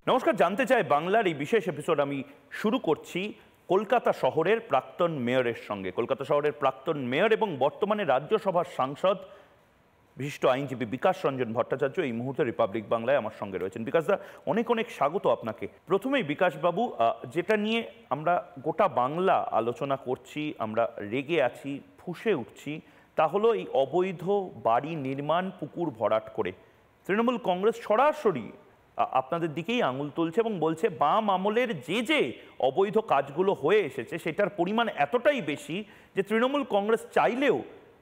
নমস্কার, জানতে চাই বাংলার এই বিশেষ এপিসোড আমি শুরু করছি কলকাতা শহরের প্রাক্তন মেয়রের সঙ্গে। কলকাতা শহরের প্রাক্তন মেয়র এবং বর্তমানে রাজ্যসভার সাংসদ বিশিষ্ট আইনজীবী বিকাশ রঞ্জন ভট্টাচার্য এই মুহূর্তে রিপাবলিক বাংলায় আমার সঙ্গে রয়েছেন। বিকাশদা, অনেক অনেক স্বাগত আপনাকে। প্রথমেই বিকাশবাবু, যেটা নিয়ে আমরা গোটা বাংলা আলোচনা করছি, আমরা রেগে আছি, ফুঁসে উঠছি, তা হলো এই অবৈধ বাড়ি নির্মাণ, পুকুর ভরাট করে তৃণমূল কংগ্রেস সরাসরি আপনাদের দিকেই আঙুল তুলছে এবং বলছে বাম আমলের যে অবৈধ কাজগুলো হয়ে এসেছে সেটার পরিমাণ এতটাই বেশি যে তৃণমূল কংগ্রেস চাইলেও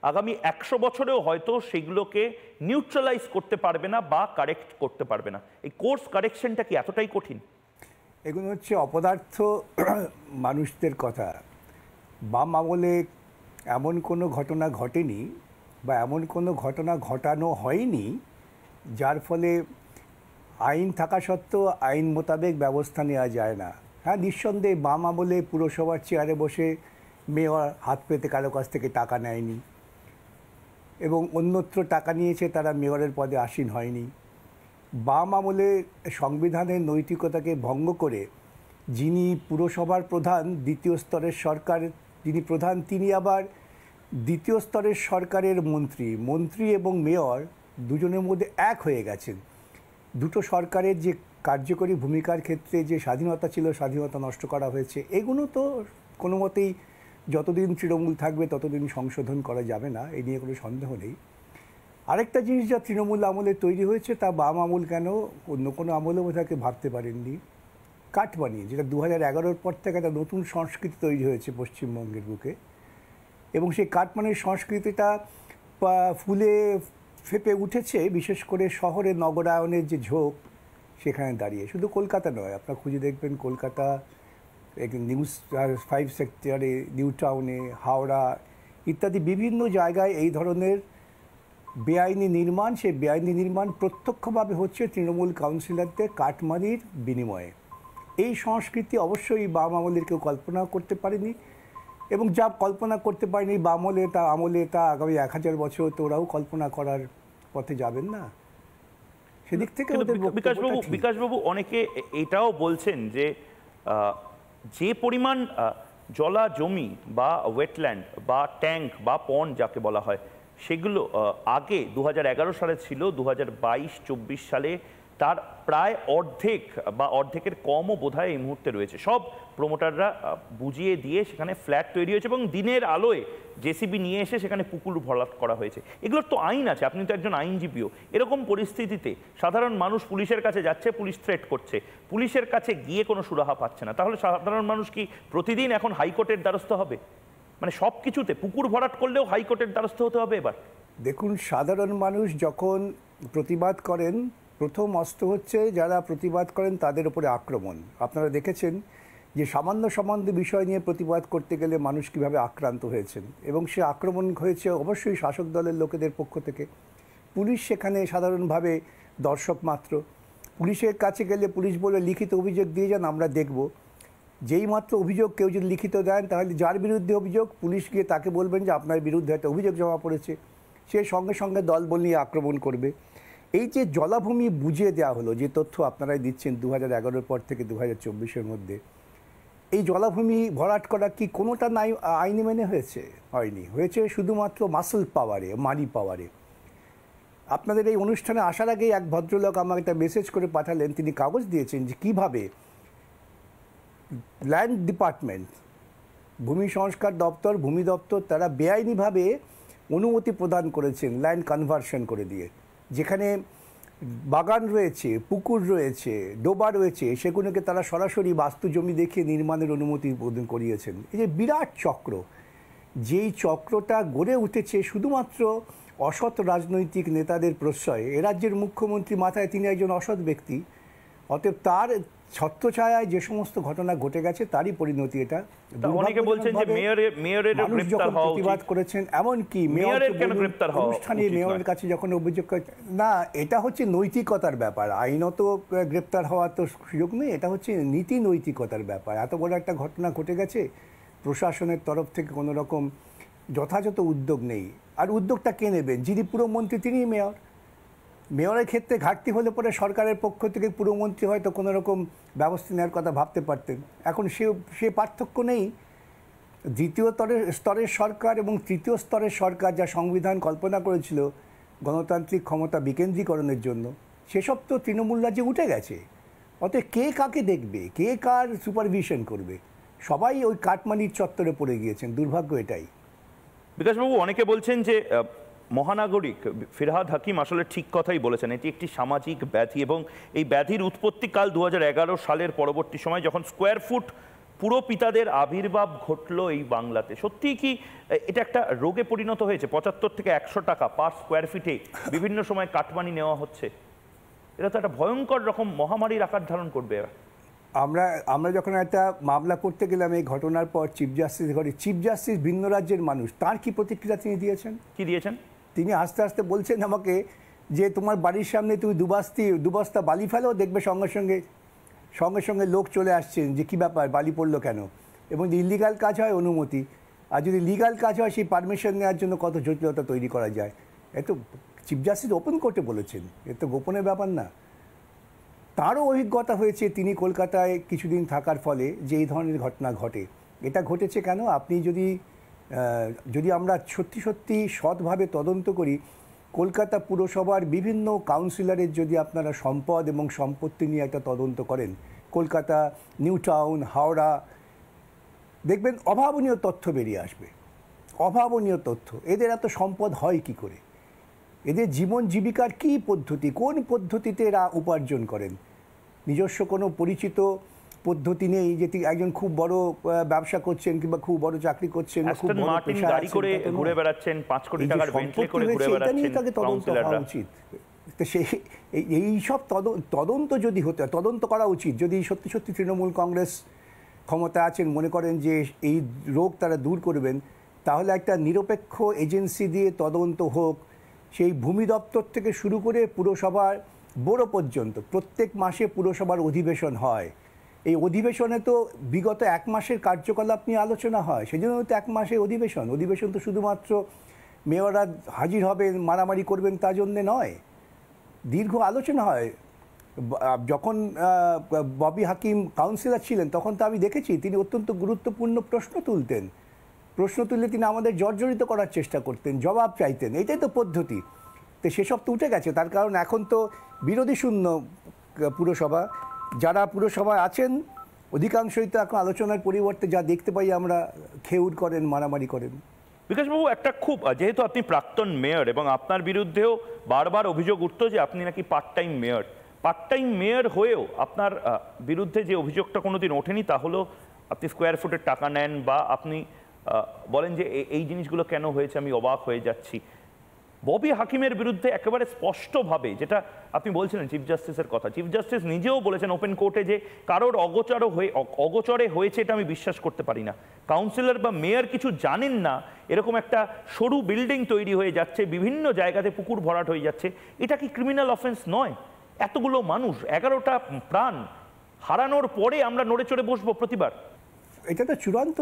আগামী 100 বছরেও হয়তো সেগুলোকে নিউট্রালাইজ করতে পারবে না বা কারেক্ট করতে পারবে না। এই কোর্স কারেকশনটা কি এতটাই কঠিন? এগুলো হচ্ছে অপদার্থ মানুষদের কথা। বাম আমলে এমন কোনো ঘটনা ঘটেনি বা এমন কোনো ঘটনা ঘটানো হয়নি যার ফলে আইন থাকা সত্ত্বেও আইন মোতাবেক ব্যবস্থা নেওয়া যায় না। হ্যাঁ, নিঃসন্দেহে বাম আমলে পুরসভার চেয়ারে বসে মেয়র হাত পেতে কারো কাছ থেকে টাকা নেয়নি এবং অন্যত্র টাকা নিয়েছে, তারা মেয়রের পদে আসীন হয়নি। বাম আমলে সংবিধানের নৈতিকতাকে ভঙ্গ করে যিনি পুরসভার প্রধান, দ্বিতীয় স্তরের সরকার যিনি প্রধান, তিনি আবার দ্বিতীয় স্তরের সরকারের মন্ত্রী এবং মেয়র দুজনের মধ্যে এক হয়ে গেছেন। দুটো সরকারের যে কার্যকরী ভূমিকার ক্ষেত্রে যে স্বাধীনতা ছিল, স্বাধীনতা নষ্ট করা হয়েছে। এগুলো তো কোনো মতেই যতদিন তৃণমূল থাকবে ততদিন সংশোধন করা যাবে না, এই নিয়ে কোনো সন্দেহ নেই। আরেকটা জিনিস যা তৃণমূল আমলে তৈরি হয়েছে তা বাম আমল কেন অন্য কোনো আমলেও বোধহয় ভাবতে পারেননি। কাটমানি, যেটা 2011-র পর থেকে একটা নতুন সংস্কৃতি তৈরি হয়েছে পশ্চিমবঙ্গের বুকে, এবং সেই কাটমানির সংস্কৃতিটা ফুলে ফেপে উঠেছে বিশেষ করে শহরে নগরায়নের যে ঝোঁক সেখানে দাঁড়িয়ে। শুধু কলকাতা নয়, আপনারা খুঁজে দেখবেন কলকাতা নিউজ 5 সেক্টরে, নিউ টাউনে, হাওড়া ইত্যাদি বিভিন্ন জায়গায় এই ধরনের বেআইনি নির্মাণ, সেই বেআইনি নির্মাণ প্রত্যক্ষভাবে হচ্ছে তৃণমূল কাউন্সিলরদের কাটমানির বিনিময়ে। এই সংস্কৃতি অবশ্যই বাম আমলের কেউ কল্পনা করতে পারেনি, এবং যা কল্পনা করতে পারেনি বাম আমলে তা আগামী 1000 বছর তো ওরাও কল্পনা করার পথে যাবেন না। সেদিক থেকে বিকাশবাবু, অনেকে এটাও বলছেন যে যে পরিমাণ জলা জমি বা ওয়েটল্যান্ড বা ট্যাঙ্ক বা পন্ড যাকে বলা হয়, সেগুলো আগে 2011 সালে ছিল, 2022-24 সালে তার প্রায় অর্ধেক বা অর্ধেকের কমও বোধহয় এই মুহূর্তে রয়েছে। সব প্রমোটাররা বুঝিয়ে দিয়ে সেখানে ফ্ল্যাট তৈরি হয়েছে এবং দিনের আলোয় জেসিবি নিয়ে এসে সেখানে পুকুর ভরাট করা হয়েছে। এগুলোর তো আইন আছে, আপনি তো একজন আইনজীবীও। এরকম পরিস্থিতিতে সাধারণ মানুষ পুলিশের কাছে যাচ্ছে, পুলিশ থ্রেট করছে, পুলিশের কাছে গিয়ে কোনো সুরাহা পাচ্ছে না, তাহলে সাধারণ মানুষ কি প্রতিদিন এখন হাইকোর্টের দ্বারস্থ হবে? মানে সব কিছুতে পুকুর ভরাট করলেও হাইকোর্টের দ্বারস্থ হতে হবে এবার? দেখুন, সাধারণ মানুষ যখন প্রতিবাদ করেন, প্রথম অস্ত্র হচ্ছে যারা প্রতিবাদ করেন তাদের উপরে আক্রমণ। আপনারা দেখেছেন যে সামান্য বিষয় নিয়ে প্রতিবাদ করতে গেলে মানুষ কীভাবে আক্রান্ত হয়েছেন, এবং সে আক্রমণ হয়েছে অবশ্যই শাসক দলের লোকেদের পক্ষ থেকে। পুলিশ সেখানে সাধারণভাবে দর্শক মাত্র। পুলিশের কাছে গেলে পুলিশ বলে লিখিত অভিযোগ দিয়ে যান, আমরা দেখব। যেই মাত্র অভিযোগ কেউ যদি লিখিত দেন, তাহলে যার বিরুদ্ধে অভিযোগ, পুলিশ গিয়ে তাকে বলবেন যে আপনার বিরুদ্ধে একটা অভিযোগ জমা পড়েছে, সে সঙ্গে সঙ্গে দলবল নিয়ে আক্রমণ করবে। এই যে জলাভূমি বুঝিয়ে দেওয়া হলো, যে তথ্য আপনারাই দিচ্ছেন 2011-র পর থেকে 2024-এর মধ্যে, এই জলাভূমি ভরাট করা কি কোনোটা নাই আইনি মেনে হয়েছে? হয়নি। হয়েছে শুধুমাত্র মাসল পাওয়ারে, মানি পাওয়ারে। আপনাদের এই অনুষ্ঠানে আসার আগেই এক ভদ্রলোক আমাকে একটা মেসেজ করে পাঠালেন, তিনি কাগজ দিয়েছেন যে কীভাবে ল্যান্ড ডিপার্টমেন্ট, ভূমি সংস্কার দপ্তর, ভূমি দপ্তর, তারা বেআইনিভাবে অনুমতি প্রদান করেছেন ল্যান্ড কনভার্সন করে দিয়ে। যেখানে বাগান রয়েছে, পুকুর রয়েছে, ডোবা রয়েছে, সেগুলোকে তারা সরাসরি বাস্তু জমি দেখিয়ে নির্মাণের অনুমতি প্রদান করিয়েছেন। এই যে বিরাট চক্র, যেই চক্রটা গড়ে উঠেছে শুধুমাত্র অসৎ রাজনৈতিক নেতাদের প্রশ্রয়ে। এ রাজ্যের মুখ্যমন্ত্রী মাথায়, তিনি একজন অসৎ ব্যক্তি, অতএব তার ছত্রছায়ায় যে সমস্ত ঘটনা ঘটে গেছে তারই পরিণতি এটা। অনেকে বলছেন যে মেয়রের গ্রেফতার হওয়া উচিত, প্রতিবাদ করেছেন, এমনকি মেয়রের কেন গ্রেফতার হওয়া অনুষ্ঠানে মেয়রের কাছে যখন অভিযোগ না, এটা হচ্ছে নৈতিকতার ব্যাপার। আইনত গ্রেফতার হওয়ার তো সুযোগ নেই, এটা হচ্ছে নীতি নৈতিকতার ব্যাপার। এত বড় একটা ঘটনা ঘটে গেছে, প্রশাসনের তরফ থেকে কোনো রকম যথাযথ উদ্যোগ নেই। আর উদ্যোগটা কে নেবেন? যিনি পুরমন্ত্রী তিনিই মেয়র। মেয়রের ক্ষেত্রে ঘাটতি হলে পরে সরকারের পক্ষ থেকে পুরমন্ত্রী হয়তো কোনো রকম ব্যবস্থা নেওয়ার কথা ভাবতে পারতেন। এখন সে পার্থক্য নেই। দ্বিতীয় স্তরের সরকার এবং তৃতীয় স্তরের সরকার যা সংবিধান কল্পনা করেছিল গণতান্ত্রিক ক্ষমতা বিকেন্দ্রীকরণের জন্য, সেসব তো তৃণমূল রাজ্যে উঠে গেছে। অতএব কে কাকে দেখবে, কে কার সুপারভিশন করবে? সবাই ওই কাটমানির চত্বরে পড়ে গিয়েছেন। দুর্ভাগ্য এটাই। বিকাশবাবু, অনেকে বলছেন যে মহানাগরিক ফিরহাদ হাকিম আসলে ঠিক কথাই বলেছেন, এটি একটি সামাজিক ব্যাধি এবং এই ব্যাধির উৎপত্তিকাল 2011 সালের পরবর্তী সময়, যখন স্কোয়ার ফুট পুরো পিতাদের আবির্ভাব ঘটলো এই বাংলাতে। সত্যিই কি এটা একটা রোগে পরিণত হয়েছে? 75 থেকে 100 টাকা পার স্কোয়ার ফিটে বিভিন্ন সময় কাটমানি নেওয়া হচ্ছে। এটা তো একটা ভয়ঙ্কর রকম মহামারীর আকার ধারণ করবে। আমরা যখন একটা মামলা করতে গেলাম এই ঘটনার পর চিফ জাস্টিস ভিন্ন রাজ্যের মানুষ, তার কি প্রতিক্রিয়া তিনি দিয়েছেন? কি দিয়েছেন? তিনি আস্তে আস্তে বলছেন আমাকে যে তোমার বাড়ির সামনে তুমি দুবস্তা বালি ফেলো, দেখবে সঙ্গে সঙ্গে লোক চলে আসছেন যে কী ব্যাপার, বালি পড়লো কেন। এবং যদি ইলিগাল কাজ হয় অনুমতি, আর যদি লিগাল কাজ হয় সেই পারমিশন নেওয়ার জন্য কত জটিলতা তৈরি করা যায়। এত চিফ জাস্টিস ওপেন কোর্টে বলেছেন, এ তো গোপনের ব্যাপার না। তারও অভিজ্ঞতা হয়েছে তিনি কলকাতায় কিছুদিন থাকার ফলে যে এই ধরনের ঘটনা ঘটে। এটা ঘটেছে কেন? আপনি যদি আমরা সত্যি সৎভাবে তদন্ত করি, কলকাতা পুরসভার বিভিন্ন কাউন্সিলরের যদি আপনারা সম্পদ এবং সম্পত্তি নিয়ে একটা তদন্ত করেন, কলকাতা, নিউ টাউন, হাওড়া, দেখবেন অভাবনীয় তথ্য বেরিয়ে আসবে। অভাবনীয় তথ্য। এদের এত সম্পদ হয় কি করে? এদের জীবন জীবিকার কী পদ্ধতি, কোন পদ্ধতিতে এরা উপার্জন করেন? নিজস্ব কোনো পরিচিত পদ্ধতি নেই যে একজন খুব বড় ব্যবসা করছেন কিংবা খুব বড় চাকরি করছেন, খুব বড় পেশায় গাড়ি করে ঘুরে বেড়াচ্ছেন, 5 কোটি টাকার বেন্টলি করে ঘুরে বেড়াচ্ছেন, তাকে তদন্ত হওয়া উচিত। তো এই সব তদন্ত যদি হতে, তদন্ত করা উচিত। যদি সত্যি তৃণমূল কংগ্রেস ক্ষমতা আছেন, মনে করেন যে এই রোগ তারা দূর করবেন, তাহলে একটা নিরপেক্ষ এজেন্সি দিয়ে তদন্ত হোক। সেই ভূমি দপ্তর থেকে শুরু করে পুরসভার বড় পর্যন্ত প্রত্যেক মাসে পুরসভার অধিবেশন হয়। এই অধিবেশনে তো বিগত 1 মাসের কার্যকলাপ নিয়ে আলোচনা হয়। সেজন্য তো 1 মাসের অধিবেশন তো শুধুমাত্র মেয়ররা হাজির হবেন, মারামারি করবেন তা জন্যে নয়, দীর্ঘ আলোচনা হয়। যখন ববি হাকিম কাউন্সিলর ছিলেন তখন তো আমি দেখেছি তিনি অত্যন্ত গুরুত্বপূর্ণ প্রশ্ন তুলতেন। প্রশ্ন তুললে তিনি আমাদের জর্জরিত করার চেষ্টা করতেন, জবাব চাইতেন। এটাই তো পদ্ধতি। তো সেসব তো উঠে গেছে। তার কারণ এখন তো বিরোধী শূন্য পুরসভা। যারা পুরসভায় আছেন অধিকাংশই তো এখন আলোচনার পরিবর্তে যা দেখতে পাই আমরা, খেউর করেন, মারামারি করেন। বিকাশবাবু, একটা খুব, যেহেতু আপনি প্রাক্তন মেয়র এবং আপনার বিরুদ্ধেও বারবার অভিযোগ উঠতো যে আপনি নাকি পার্ট টাইম মেয়র হয়েও আপনার বিরুদ্ধে যে অভিযোগটা কোনোদিন ওঠেনি তা হলো আপনি স্কোয়ার ফুটের টাকা নেন, বা আপনি বলেন যে এই জিনিসগুলো কেন হয়েছে আমি অবাক হয়ে যাচ্ছি। ববি হাকিমের বিরুদ্ধে একেবারে স্পষ্টভাবে, যেটা আপনি বলছিলেন চিফ জাস্টিসের কথা, চিফ জাস্টিস নিজেও বলেছেন ওপেন কোর্টে যে কারোর অগোচরে হয়েছে এটা আমি বিশ্বাস করতে পারি না। কাউন্সিলর বা মেয়র কিছু জানেন না, এরকম একটা সরু বিল্ডিং তৈরি হয়ে যাচ্ছে, বিভিন্ন জায়গাতে পুকুর ভরাট হয়ে যাচ্ছে, এটা কি ক্রিমিনাল অফেন্স নয়? এতগুলো মানুষ, 11টা প্রাণ হারানোর পরে আমরা নড়ে চড়ে বসবো প্রতিবার? এটা তো চূড়ান্ত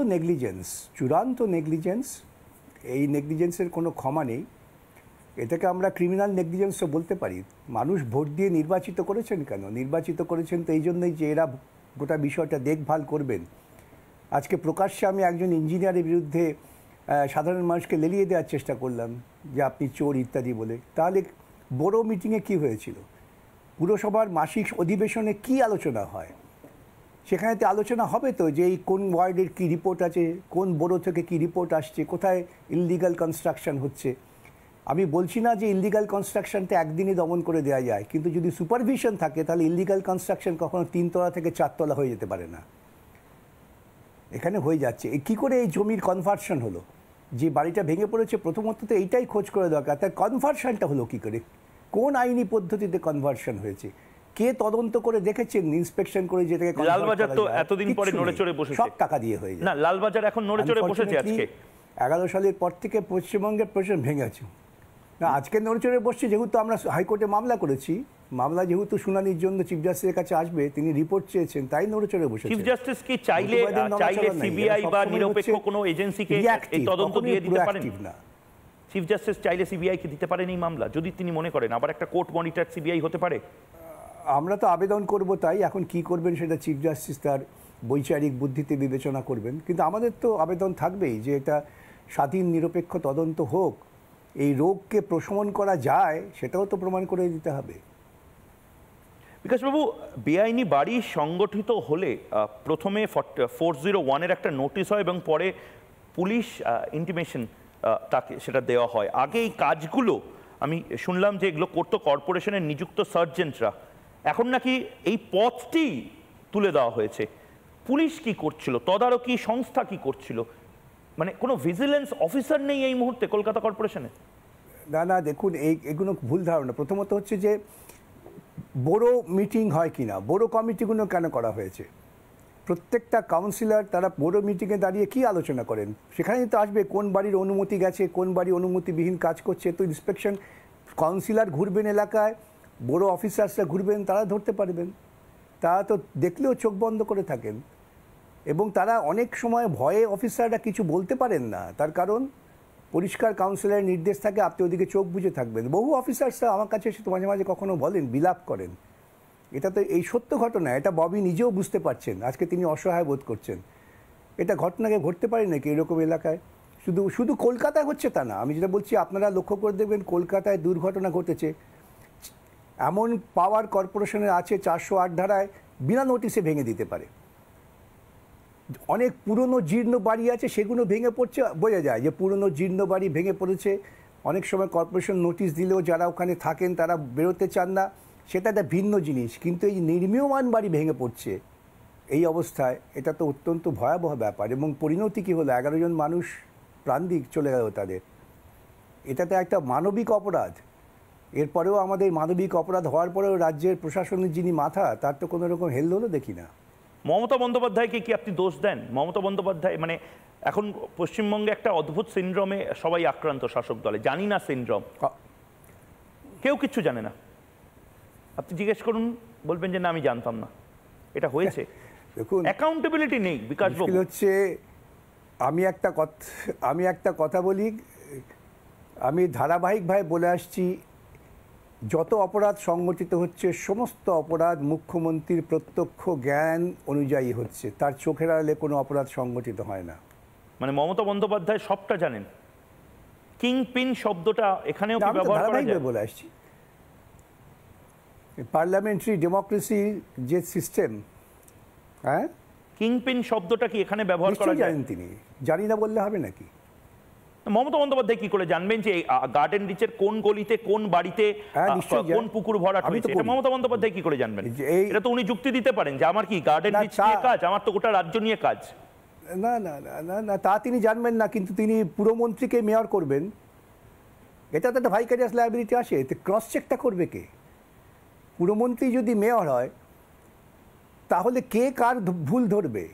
নেগলিজেন্স। এই নেগলিজেন্সের কোনো ক্ষমা নেই। এটাকে আমরা ক্রিমিনাল নেগলিজেন্সও বলতে পারি। মানুষ ভোট দিয়ে নির্বাচিত করেছেন কেন? নির্বাচিত করেছেন তো এই জন্যই যে এরা গোটা বিষয়টা দেখভাল করবেন। আজকে প্রকাশ্যে আমি একজন ইঞ্জিনিয়ারের বিরুদ্ধে সাধারণ মানুষকে লেলিয়ে দেওয়ার চেষ্টা করলাম যে আপনি চোর ইত্যাদি বলে। তাহলে বড় মিটিংয়ে কি হয়েছিল? পুরসভার মাসিক অধিবেশনে কি আলোচনা হয়? সেখানে তো আলোচনা হবে তো যে এই কোন ওয়ার্ডের কী রিপোর্ট আছে, কোন বড়ো থেকে কী রিপোর্ট আসছে, কোথায় ইললিগাল কনস্ট্রাকশন হচ্ছে। আমি বলছি না যে ইললিগাল কনস্ট্রাকশনটা একদিনে দমন করে দেওয়া যায়, কিন্তু যদি সুপারভিশন থাকে তাহলে ইললিগাল কনস্ট্রাকশন কখনো 3 তলা থেকে 4 তলা হয়ে যেতে পারে না। এখানে হয়ে যাচ্ছে। কী করে এই জমির কনভার্সন হলো? যে বাড়িটা ভেঙে পড়েছে, প্রথমত তো এইটাই খোঁজ করে দরকার, তার কনভার্সনটা হলো কী করে, কোন আইনি পদ্ধতিতে কনভার্সন হয়েছে, কে তদন্ত করে দেখেছেন, ইন্সপেকশন করে যেটাকে। লালবাজার তো এতদিন পরে নড়ে চড়ে বসেছে, সব টাকা দিয়ে হয়ে যায়। না, লালবাজার এখন নড়ে চড়ে বসেছে। আজকে 11 সালের পর থেকে পশ্চিমবঙ্গের প্রশাসন ভেঙে আছে। না, আজকে নড়ে চড়ে বসছে যেহেতু আমরা হাইকোর্টে মামলা করেছি, মামলা যেহেতু শুনানির জন্য চিফ জাস্টিসের কাছে আসবে, তিনি রিপোর্ট চেয়েছেন, তাই নড়ে চড়ে বসেছে। চিফ জাস্টিস কি চাইলে সিবিআই বা নিরপেক্ষ কোনো এজেন্সিকে এই তদন্ত দিয়ে দিতে পারেন? চিফ জাস্টিস চাইলে সিবিআইকে দিতে পারেন এই মামলা, যদি তিনি মনে করেন আবার একটা কোর্ট মনিটর সিবিআই হতে পারে? আমরা তো আবেদন করব, তাই এখন কি করবেন সেটা চিফ জাস্টিস তার বৈচারিক বুদ্ধিতে বিবেচনা করবেন, কিন্তু আমাদের তো আবেদন থাকবেই যে এটা স্বাধীন নিরপেক্ষ তদন্ত হোক, এই রোগকে প্রশমন করা যায় সেটাও তো প্রমাণ করে দিতে হবে। বিকাশবাবু, বেআইনি বাড়ি সংগঠিত হলে প্রথমে 401-এর একটা নোটিশ হয় এবং পরে পুলিশ ইন্টিমেশন তাকে সেটা দেওয়া হয়। আগে এই কাজগুলো আমি শুনলাম যে এগুলো করতো কর্পোরেশনের নিযুক্ত সার্জেন্টরা, এখন নাকি এই পথটি তুলে দেওয়া হয়েছে। পুলিশ কি করছিল, তদারকি সংস্থা কি করছিল, মানে কোনো ভিজিলেন্স অফিসার নেই এই মুহূর্তে কলকাতা কর্পোরেশনে? না দেখুন, এগুলো ভুল ধারণা। প্রথমত হচ্ছে যে বড় মিটিং হয় কিনা, বড় কমিটিগুলো কেন করা হয়েছে? প্রত্যেকটা কাউন্সিলর তারা বড় মিটিংয়ে দাঁড়িয়ে কি আলোচনা করেন? সেখানেই তো আসবে কোন বাড়ির অনুমতি গেছে, কোন বাড়ি অনুমতিবিহীন কাজ করছে। তো ইন্সপেকশন কাউন্সিলর ঘুরবেন এলাকায়, বড় অফিসার্সরা ঘুরবেন, তারা ধরতে পারবেন। তারা তো দেখলেও চোখ বন্ধ করে থাকেন এবং তারা অনেক সময় ভয়ে অফিসাররা কিছু বলতে পারেন না, তার কারণ পরিষ্কার কাউন্সিলরের নির্দেশ থাকে আপনি ওদিকে চোখ বুজে থাকবেন। বহু অফিসার্সরা আমার কাছে এসে মাঝে মাঝে কখনো বলেন, বিলাপ করেন। এটা তো এই সত্য ঘটনা, এটা ববি নিজেও বুঝতে পারছেন। আজকে তিনি অসহায় বোধ করছেন। এটা ঘটনাকে ঘটতে পারে নাকি এরকম এলাকায়? শুধু কলকাতায় হচ্ছে তা না, আমি যেটা বলছি আপনারা লক্ষ্য করে দেখবেন, কলকাতায় দুর্ঘটনা ঘটেছে। এমন পাওয়ার কর্পোরেশনের আছে 408 ধারায় বিনা নোটিশে ভেঙে দিতে পারে। অনেক পুরনো জীর্ণ বাড়ি আছে, সেগুলো ভেঙে পড়ছে, বোঝা যায় যে পুরনো জীর্ণ বাড়ি ভেঙে পড়েছে। অনেক সময় কর্পোরেশন নোটিশ দিলেও যারা ওখানে থাকেন তারা বেরোতে চান না, সেটা একটা ভিন্ন জিনিস। কিন্তু এই নির্মীয়মান বাড়ি ভেঙে পড়ছে এই অবস্থায়, এটা তো অত্যন্ত ভয়াবহ ব্যাপার। এবং পরিণতি কী হলো, 11 জন মানুষ প্রাণদিক চলে গেল তাদের। এটা তো একটা মানবিক অপরাধ। এরপরেও আমাদের মানবিক অপরাধ হওয়ার পরেও রাজ্যের প্রশাসনের যিনি মাথা, তার তো কোনো রকম হেলদোলও দেখি না। মমতা বন্দ্যোপাধ্যায়কে কি আপনি দোষ দেন? মমতা বন্দ্যোপাধ্যায় মানে এখন পশ্চিমবঙ্গে একটা অদ্ভুত সিনড্রোমে সবাই আক্রান্ত শাসক দলে, জানি না সিনড্রোম, কেউ কিচ্ছু জানে না। আপনি জিজ্ঞেস করুন, বলবেন যে না আমি জানতাম না এটা হয়েছে। দেখুন, অ্যাকাউন্টেবিলিটি নেই বিকাশবাবু। হচ্ছে আমি একটা কথা বলি, আমি ধারাবাহিকভাবে বলে আসছি, যত অপরাধ সংগঠিত হচ্ছে সমস্ত অপরাধ মুখ্যমন্ত্রীর প্রত্যক্ষ জ্ঞান অনুযায়ী হচ্ছে, তার চোখের আড়ালে কোনো অপরাধ সংগঠিত হয় না। মানে মমতা বন্দ্যোপাধ্যায় সবটা জানেন। কিংপিন শব্দটা এখানেও কি ব্যবহার করা যায়? বলে আসছি, পার্লামেন্টারি ডেমোক্রেসির যে সিস্টেম, হ্যাঁ, কিংপিন শব্দটা কি এখানে ব্যবহার করা যায়? জানেন তিনি, জানি না বললে হবে নাকি? মমতা বন্দ্যোপাধ্যায় কি করে জানবেন যে গার্ডেন রিচের কোন গলিতে, কোন বাড়িতে, কোন পুকুর ভরাট হয়েছে? এটা মমতা বন্দ্যোপাধ্যায় কি করে জানবেন? এটা তো উনি যুক্তি দিতে পারেন যে আমার কি গার্ডেন রিচ নিয়ে কাজ, আমার তো গোটা রাজ্য নিয়ে কাজ। না না না না, তা তিনি জানবেন না, কিন্তু তিনি পুরমন্ত্রীকে মেয়র করবেন। এটা তো একটা ভাইকারিয়াস লায়াবিলিটি আসে। ক্রস চেকটা করবে কে? পুরমন্ত্রী যদি মেয়র হয় তাহলে কে কার ভুল ধরবে?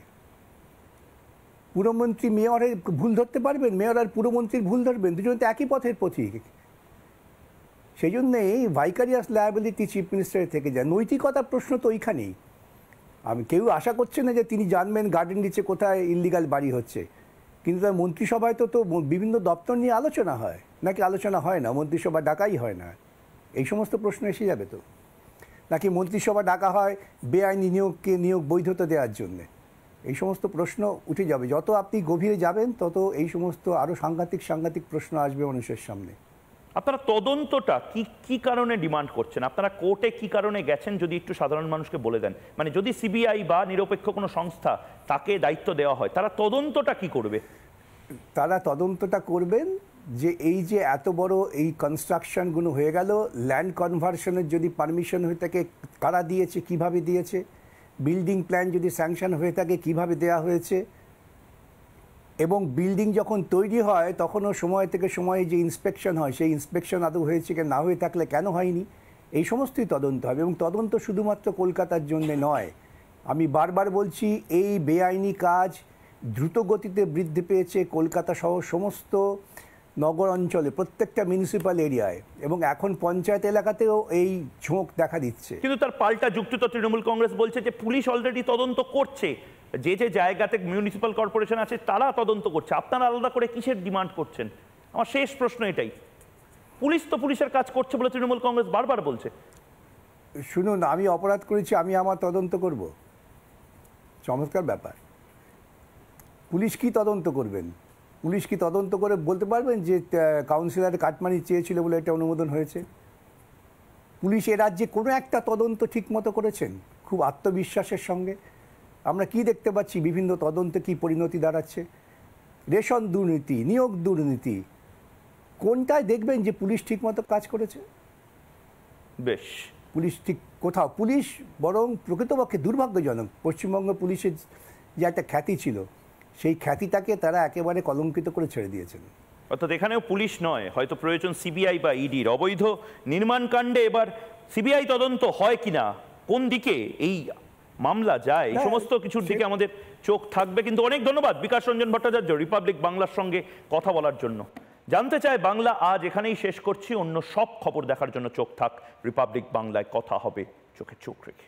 পুরমন্ত্রী মেয়রের ভুল ধরতে পারবেন? মেয়র আর পুরমন্ত্রীর ভুল ধরবেন? দুজন তো একই পথের পথিক। সেই জন্যেই ভাইকারিয়াস লায়াবিলিটি চিফ মিনিস্টারের থেকে যায়। নৈতিকতার প্রশ্ন তো ওইখানেই। আমি কেউ আশা করছে না যে তিনি জানবেন গার্ডেন রিচে কোথায় ইললিগাল বাড়ি হচ্ছে, কিন্তু তার মন্ত্রিসভায় তো বিভিন্ন দপ্তর নিয়ে আলোচনা হয় নাকি? আলোচনা হয় না, মন্ত্রিসভা ডাকাই হয় না। এই সমস্ত প্রশ্ন এসে যাবে তো। নাকি মন্ত্রিসভা ডাকা হয় বেআইনি নিয়োগ বৈধতা দেওয়ার জন্যে? এই সমস্ত প্রশ্ন উঠে যাবে। যত আপনি গভীরে যাবেন তত এই সমস্ত আরও সাংঘাতিক প্রশ্ন আসবে মানুষের সামনে। আপনারা তদন্তটা কি কারণে ডিমান্ড করছেন? আপনারা কোর্টে কি কারণে গেছেন যদি একটু সাধারণ মানুষকে বলে দেন। মানে যদি সিবিআই বা নিরপেক্ষ কোনো সংস্থা তাকে দায়িত্ব দেওয়া হয়, তারা তদন্তটা কি করবে? তারা তদন্তটা করবেন যে এই যে এত বড় এই কনস্ট্রাকশনগুলো হয়ে গেল, ল্যান্ড কনভার্সনের যদি পারমিশন হয়ে থাকে কারা দিয়েছে, কিভাবে দিয়েছে, বিল্ডিং প্ল্যান যদি স্যাংশন হয়ে থাকে কিভাবে দেয়া হয়েছে, এবং বিল্ডিং যখন তৈরি হয় তখনও সময় থেকে সময়ে যে ইন্সপেকশন হয় সেই ইন্সপেকশন আদৌ হয়েছে কি না, হয়ে থাকলে কেন হয়নি, এই সমস্তই তদন্ত হবে। এবং তদন্ত শুধুমাত্র কলকাতার জন্যে নয়, আমি বারবার বলছি, এই বেআইনি কাজ দ্রুত গতিতে বৃদ্ধি পেয়েছে কলকাতা সহ সমস্ত নগর অঞ্চলে, প্রত্যেকটা মিউনিসিপ্যাল এরিয়ায়, এবং এখন পঞ্চায়েত এলাকাতেও এই ঝোঁক দেখা দিচ্ছে। কিন্তু তার পাল্টা যুক্তি তো তৃণমূল কংগ্রেস বলছে যে পুলিশ অলরেডি তদন্ত করছে, যে জায়গাতে মিউনিসিপ্যাল কর্পোরেশন আছে তারা তদন্ত করছে। আপনারা আলাদা করে কিসের ডিমান্ড করছেন? আমার শেষ প্রশ্ন এটাই, পুলিশ তো পুলিশের কাজ করছে বলে তৃণমূল কংগ্রেস বারবার বলছে। শুনুন, আমি অপরাধ করেছি, আমি আমার তদন্ত করব, চমৎকার ব্যাপার। পুলিশ কি তদন্ত করবেন? পুলিশ কি তদন্ত করে বলতে পারবেন যে কাউন্সিলর কাটমানি চেয়েছিল বলে এটা অনুমোদন হয়েছে? পুলিশ এ রাজ্যে কোনো একটা তদন্ত ঠিকমতো করেছেন খুব আত্মবিশ্বাসের সঙ্গে? আমরা কি দেখতে পাচ্ছি, বিভিন্ন তদন্তে কি পরিণতি দাঁড়াচ্ছে? রেশন দুর্নীতি, নিয়োগ দুর্নীতি, কোনটায় দেখবেন যে পুলিশ ঠিকমতো কাজ করেছে? বেশ, পুলিশ ঠিক কোথাও, পুলিশ বরং প্রকৃতপক্ষে দুর্ভাগ্যজনক, পশ্চিমবঙ্গ পুলিশের যে একটা খ্যাতি ছিল সেই খ্যাতিটাকে তারা একেবারে কলঙ্কিত করে ছেড়ে দিয়েছেন। অর্থাৎ এখানেও পুলিশ নয়, হয়তো প্রয়োজন সিবিআই বা ইডির। অবৈধ নির্মাণ কাণ্ডে এবার সিবিআই তদন্ত হয় কিনা, কোন দিকে এই মামলা যায়, এই সমস্ত কিছুর দিকে আমাদের চোখ থাকবে। কিন্তু অনেক ধন্যবাদ বিকাশ রঞ্জন ভট্টাচার্য, রিপাবলিক বাংলার সঙ্গে কথা বলার জন্য। জানতে চায় বাংলা আজ এখানেই শেষ করছি। অন্য সব খবর দেখার জন্য চোখ থাক রিপাবলিক বাংলায়। কথা হবে চোখে চোখ রেখে।